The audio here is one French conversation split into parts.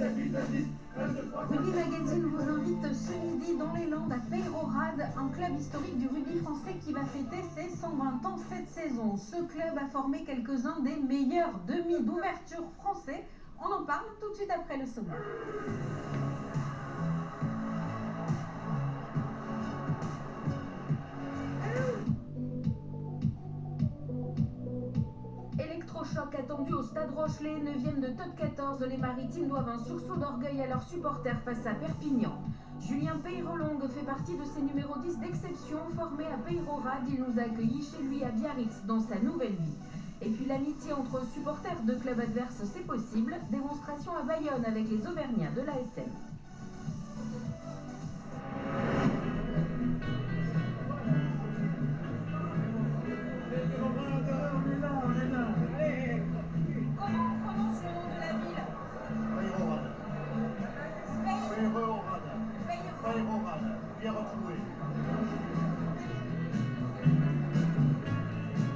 Rugby Magazine vous invite ce midi dans les Landes à Peyrehorade, un club historique du rugby français qui va fêter ses 120 ans cette saison. Ce club a formé quelques-uns des meilleurs demi d'ouverture français. On en parle tout de suite après le sommaire. Électrochoc attendu au Stade Rochelet, 9e de top 14. Les Maritimes doivent un sursaut d'orgueil à leurs supporters face à Perpignan. Julien Peyrelongue fait partie de ces numéros 10 d'exception. Formé à Peyrehorade, il nous a accueillis chez lui à Biarritz dans sa nouvelle vie. Et puis l'amitié entre supporters de clubs adverses, c'est possible. Démonstration à Bayonne avec les Auvergnats de l'ASM. Bien retrouvé.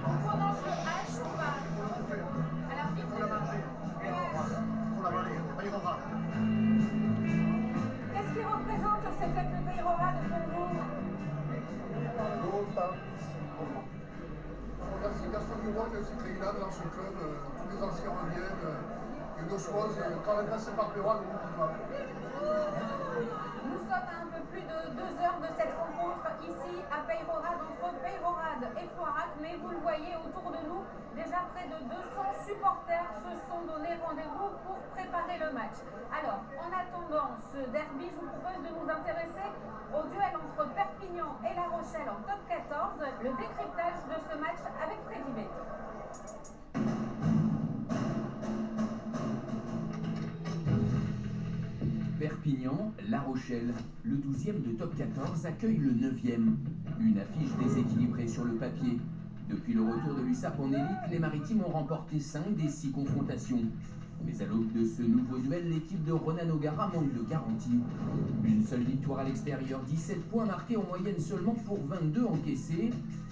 On prononce le H ou pas? Alors vite. Pour la manger. Pour la valer. Peyrehorade. Qu'est-ce qui représente ce club de Peyrehorade pour vous? Merci Gaston Duroy, c'est très agréable dans ce club. Tous les anciens reviennent. Et nos choses, quand on est passé par Peyrehorade, on ne pas. Nous sommes à un peu plus de 2 heures de cette rencontre ici à Peyrehorade, entre Peyrehorade et Floirac, mais vous le voyez autour de nous, déjà près de 200 supporters se sont donné rendez-vous pour préparer le match. Alors, en attendant ce derby, je vous propose de nous intéresser au duel entre Perpignan et La Rochelle en top 14, le décryptage de ce match avec Freddy Beto. Perpignan, La Rochelle, le 12e de top 14 accueille le 9e. Une affiche déséquilibrée sur le papier. Depuis le retour de l'USAP en élite, les Maritimes ont remporté 5 des 6 confrontations. Mais à l'aube de ce nouveau duel, l'équipe de Ronan O'Gara manque de garantie. Une seule victoire à l'extérieur, 17 points marqués en moyenne seulement pour 22 encaissés.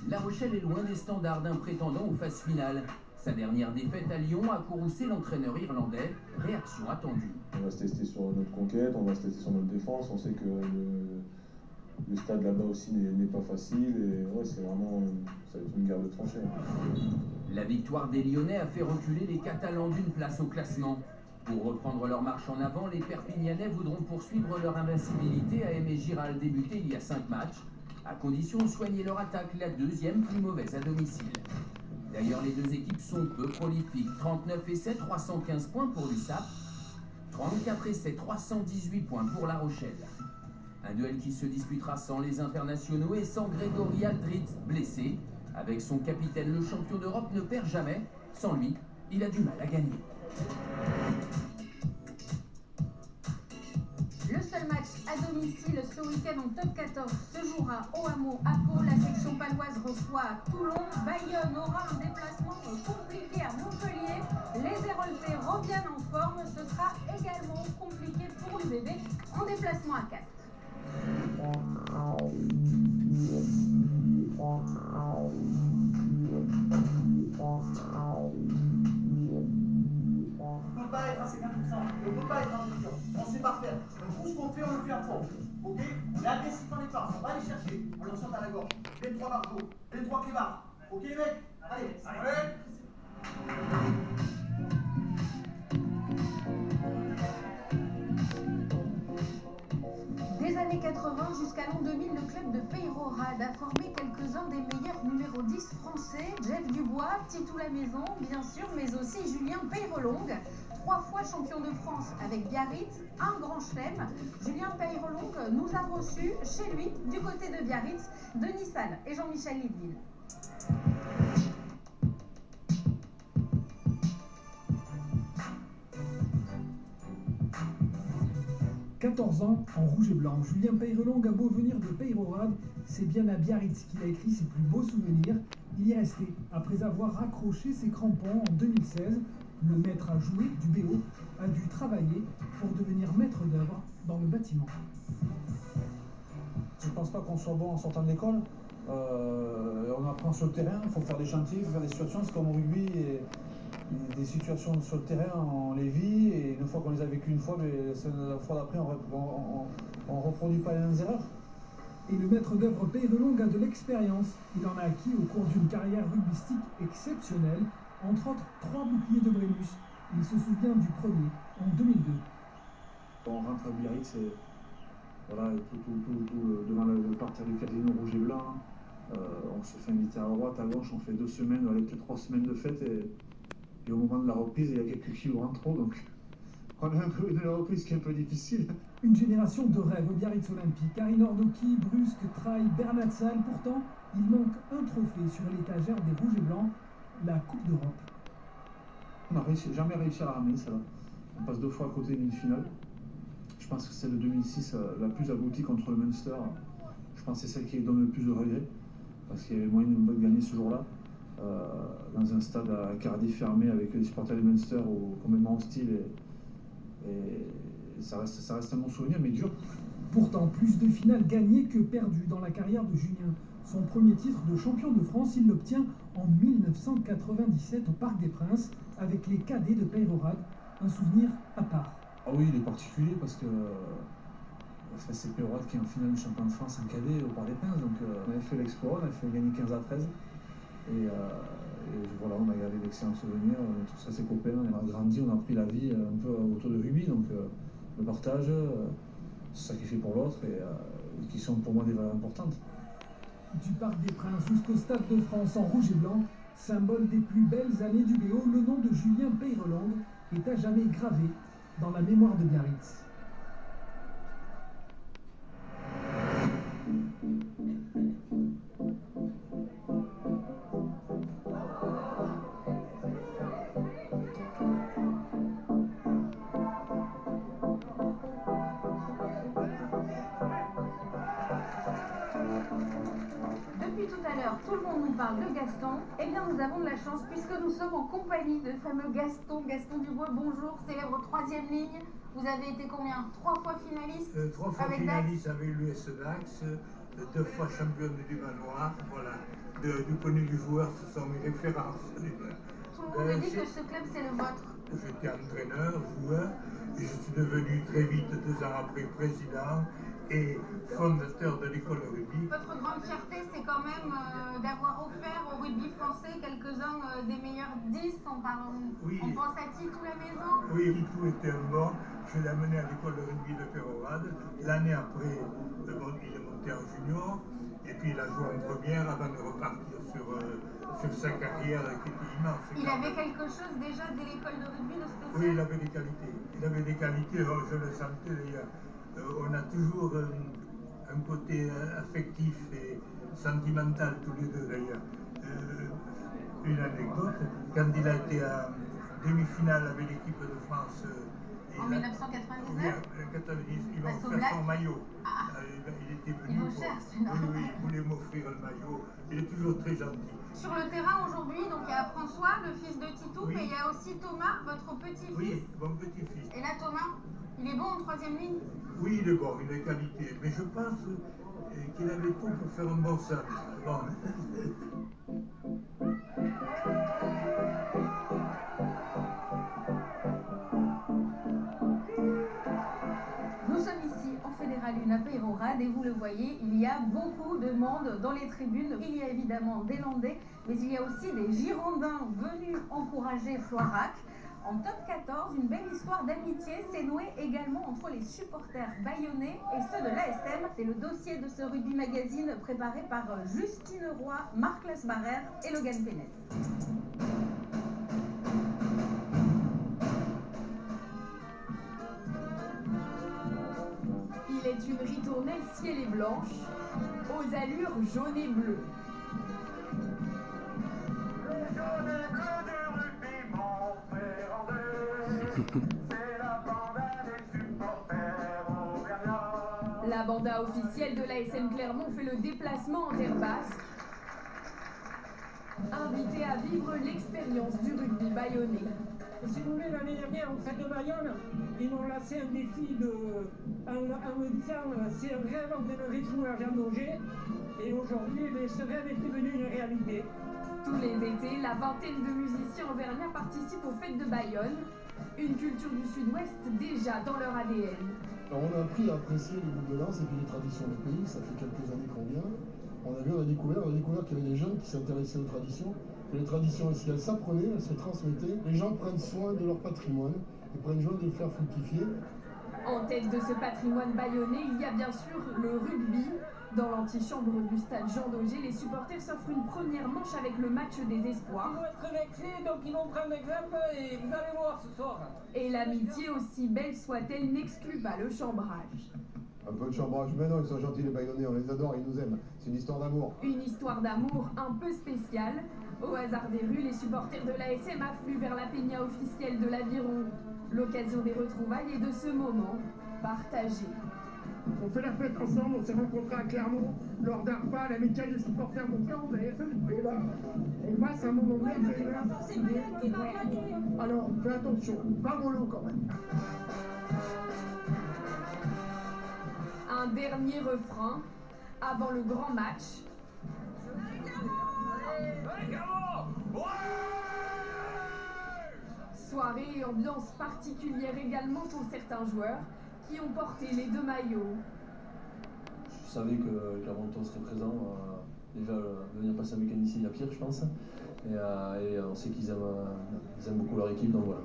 La Rochelle est loin des standards d'un prétendant aux phases finales. Sa dernière défaite à Lyon a courroucé l'entraîneur irlandais. Réaction attendue. On va se tester sur notre conquête, on va se tester sur notre défense. On sait que le stade là-bas aussi n'est pas facile. Et ouais, c'est vraiment ça va être une guerre de tranchées. La victoire des Lyonnais a fait reculer les Catalans d'une place au classement. Pour reprendre leur marche en avant, les Perpignanais voudront poursuivre leur invincibilité à Aimé Giral débuté il y a 5 matchs, à condition de soigner leur attaque, la deuxième plus mauvaise à domicile. D'ailleurs, les deux équipes sont peu prolifiques. 39 essais, 315 points pour l'USAP. 34 essais, 318 points pour La Rochelle. Un duel qui se disputera sans les internationaux et sans Grégory Aldrit, blessé. Avec son capitaine, le champion d'Europe ne perd jamais. Sans lui, il a du mal à gagner. Le seul match à domicile ce week-end en top 14 se jouera au Hameau à Pau. La section paloise reçoit Toulon. Bayonne aura un déplacement compliqué à Montpellier. Les Héroltais reviennent en forme. Ce sera également compliqué pour l'UBB en déplacement à Castres. On ne peut pas être à 50%. On ne peut pas être en mission. On sait pas faire. Donc tout ce qu'on fait, on le fait à fond. Ok? On est agressif dans les passes. On va aller chercher. On leur saute à la gorge. Les 3 marteaux. Les 3 clébards. Ok les mecs? Allez, allez. Des années 80 jusqu'à l'an 2000, le club de Peyrehorade a formé quelques-uns des meilleurs numéros 10 français. Jeff Dubois, Titou la Maison, bien sûr, mais aussi Julien Peyrelongue. 3 fois champion de France avec Biarritz, un grand chelem. Julien Peyrelongue nous a reçus chez lui, du côté de Biarritz, Denis Salle et Jean-Michel Lidville. 14 ans en rouge et blanc. Julien Peyrelongue a beau venir de Peyrehorade, c'est bien à Biarritz qu'il a écrit ses plus beaux souvenirs. Il y est resté après avoir raccroché ses crampons en 2016. Le maître à jouer du BO a dû travailler pour devenir maître d'œuvre dans le bâtiment. Je ne pense pas qu'on soit bon en sortant de l'école. On apprend sur le terrain, il faut faire des chantiers, il faut faire des situations, c'est comme au rugby. Des situations sur le terrain, on les vit, et une fois qu'on les a vécues une fois, mais la fois d'après, on reproduit pas les mêmes erreurs. Et le maître d'œuvre Peyrelongue a de l'expérience. Il en a acquis au cours d'une carrière rugbystique exceptionnelle, entre autres 3 boucliers de Brennus. Il se souvient du premier, en 2002. Quand on rentre à Biarritz, voilà, devant le parterre du casino rouge et blanc, on se fait inviter à droite, à gauche, on fait 2 semaines, allez, peut-être 3 semaines de fête, et au moment de la reprise, il y a quelques kilos en trop, donc on a un peu une reprise qui est un peu difficile. Une génération de rêves au Biarritz Olympique. Karine Ordoki, Brusque, Trailles, Bernat-Salle. Pourtant, il manque un trophée sur l'étagère des Rouges et Blancs, la Coupe d'Europe. On n'a jamais réussi à la ramener, celle-là. On passe 2 fois à côté d'une finale. Je pense que celle de 2006, la plus aboutie contre le Munster, je pense que c'est celle qui donne le plus de regrets, parce qu'il y avait moyen de gagner ce jour-là, dans un stade à Cardiff fermé avec les supporters du Munster complètement hostiles, et ça reste un bon souvenir, mais dur. Pourtant, plus de finales gagnées que perdues dans la carrière de Julien. Son premier titre de champion de France, il l'obtient en 1997 au Parc des Princes, avec les cadets de Peyrehorade, un souvenir à part. Ah oui, il est particulier parce que c'est Peyrehorade qui est en finale du champion de France en cadet au Parc des Princes, donc on avait fait l'exploit, on avait fait gagner 15-13, et voilà, on a gardé d'excellents souvenirs, tout ça, ses copains, on a grandi, on a pris la vie un peu autour de rugby, donc le partage, se sacrifier pour l'autre, et qui sont pour moi des valeurs importantes. Du Parc des Princes jusqu'au Stade de France en rouge et blanc, symbole des plus belles années du Béo, le nom de Julien Peyrelongue est à jamais gravé dans la mémoire de Biarritz. Depuis tout à l'heure, tout le monde nous parle de Gaston. Eh bien, nous avons de la chance puisque nous sommes en compagnie de fameux Gaston Dubois. Bonjour, célèbre 3e ligne. Vous avez été combien? 3 fois finaliste 3 fois avec finaliste avec l'US Dax, 2 fois championne du manoir. Voilà. Du point de vue du joueur, ce sont mes références. Tout le monde me dit que ce club, c'est le vôtre. J'étais entraîneur, joueur, et je suis devenu très vite, 2 ans après, président et fondateur de l'école de rugby. Votre grande fierté, c'est quand même d'avoir offert au rugby français quelques-uns des meilleurs 10. Oui. On pense à Titou la maison. Oui, Titou était un bon. Je l'ai amené à l'école de rugby de Peyrehorade. L'année après, il est monté en junior. Et puis il a joué en première avant de repartir sur sa carrière qui était immense. Il avait quelque chose déjà dès l'école de rugby de spécial? Oui, il avait des qualités. Il avait des qualités, je le sentais d'ailleurs. On a toujours un côté affectif et sentimental tous les deux d'ailleurs. Une anecdote, quand il a été à demi-finale avec l'équipe de France en 1999, il m'a offert son maillot. Il était venu il voulait m'offrir le maillot. Il est toujours très gentil. Sur le terrain aujourd'hui, donc il y a François, le fils de Titou, Oui. mais il y a aussi Thomas, votre petit-fils. Oui, mon petit-fils. Et là, Thomas, il est bon en 3e ligne? Oui, il est bon, il a des qualités. Mais je pense qu'il avait tout pour faire un bon service. Bon. Nous sommes ici en Fédéral 1 à Peyrehorade et vous le voyez, il y a beaucoup de monde dans les tribunes. Il y a évidemment des Landais, mais il y a aussi des Girondins venus encourager Floirac. En top 14, une belle histoire d'amitié s'est nouée également entre les supporters bayonnais et ceux de l'ASM. C'est le dossier de ce Rugby Magazine préparé par Justine Roy, Marc Lasbarère et Logan Pénès. Il est une ritournelle ciel et blanche, aux allures jaune et bleu. La banda officielle de l'ASM Clermont fait le déplacement en terre basse, invité à vivre l'expérience du rugby bayonnais. Si vous voulez, l'année dernière, au Stade de Bayonne, ils m'ont lancé un défi en me disant c'est un rêve, on devrait trouver à Jean Daugé. Et aujourd'hui, ce rêve est devenu une réalité. Tous les étés, la vingtaine de musiciens auvergnats participent aux fêtes de Bayonne, une culture du sud-ouest déjà dans leur ADN. Alors on a appris à apprécier les groupes de danse et puis les traditions du pays, ça fait quelques années qu'on vient. On a découvert qu'il y avait des jeunes qui s'intéressaient aux traditions. Et les traditions ici, elles s'apprenaient, elles se transmettaient. Les gens prennent soin de leur patrimoine et prennent soin de le faire fructifier. En tête de ce patrimoine bayonnais, il y a bien sûr le rugby. Dans l'antichambre du stade Jean Daugé, les supporters s'offrent une première manche avec le match des espoirs. Ils vont être vexés, donc ils vont prendre exemple et vous allez voir ce soir. Et l'amitié, aussi belle soit-elle, n'exclut pas le chambrage. Un peu de chambrage, mais non, ils sont gentils les Bayonnais, on les adore, ils nous aiment. C'est une histoire d'amour. Une histoire d'amour un peu spéciale. Au hasard des rues, les supporters de l'ASM affluent vers la peña officielle de l'Aviron. L'occasion des retrouvailles et de ce moment partagé. On fait la fête ensemble, on s'est rencontrés à Clermont lors d'un repas, l'amicale des supporters mondiaux, vous avez fait, et là, on passe un moment merveilleux. C'est Bayonne qui va gagner. Alors, fais attention, pas mollo quand même. Un dernier refrain avant le grand match. Soirée et ambiance particulière également pour certains joueurs qui ont porté les deux maillots. Je savais que Clermonton serait présent. Déjà, venir passer un week-end ici, il y a pire, je pense. Et on sait qu'ils aiment beaucoup leur équipe, donc voilà.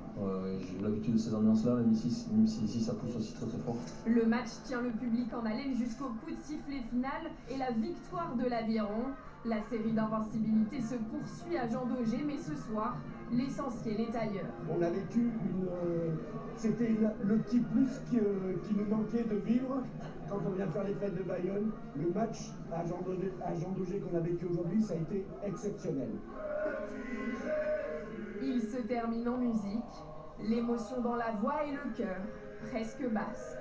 J'ai l'habitude de ces ambiances-là, même si ici ça pousse aussi très très fort. Le match tient le public en haleine jusqu'au coup de sifflet final et la victoire de l'Aviron. La série d'invincibilité se poursuit à Jean Daugé, mais ce soir, l'essentiel est ailleurs. On a vécu c'était le petit plus qui nous manquait de vivre quand on vient faire les fêtes de Bayonne. Le match à Jean Daugé qu'on a vécu aujourd'hui, ça a été exceptionnel. Il se termine en musique, l'émotion dans la voix et le cœur, presque basse.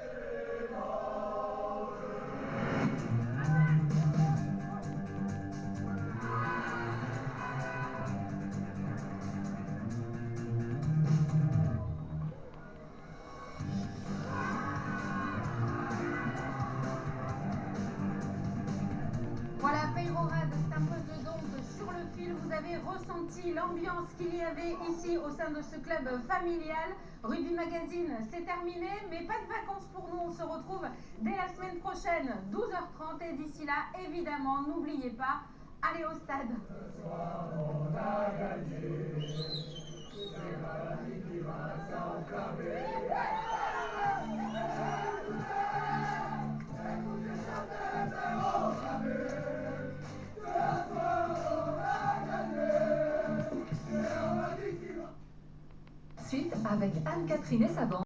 Voilà, Peyrorade s'impose donc sur le fil. Vous avez ressenti l'ambiance qu'il y avait ici au sein de ce club familial. Rugby Magazine, c'est terminé, mais pas de vacances pour nous. On se retrouve dès la semaine prochaine, 12h30. Et d'ici là, évidemment, n'oubliez pas, allez au stade. Ce soir, on a gagné. C'est la vie qui va s'enflammer. Suite avec Anne-Catherine et sa bande.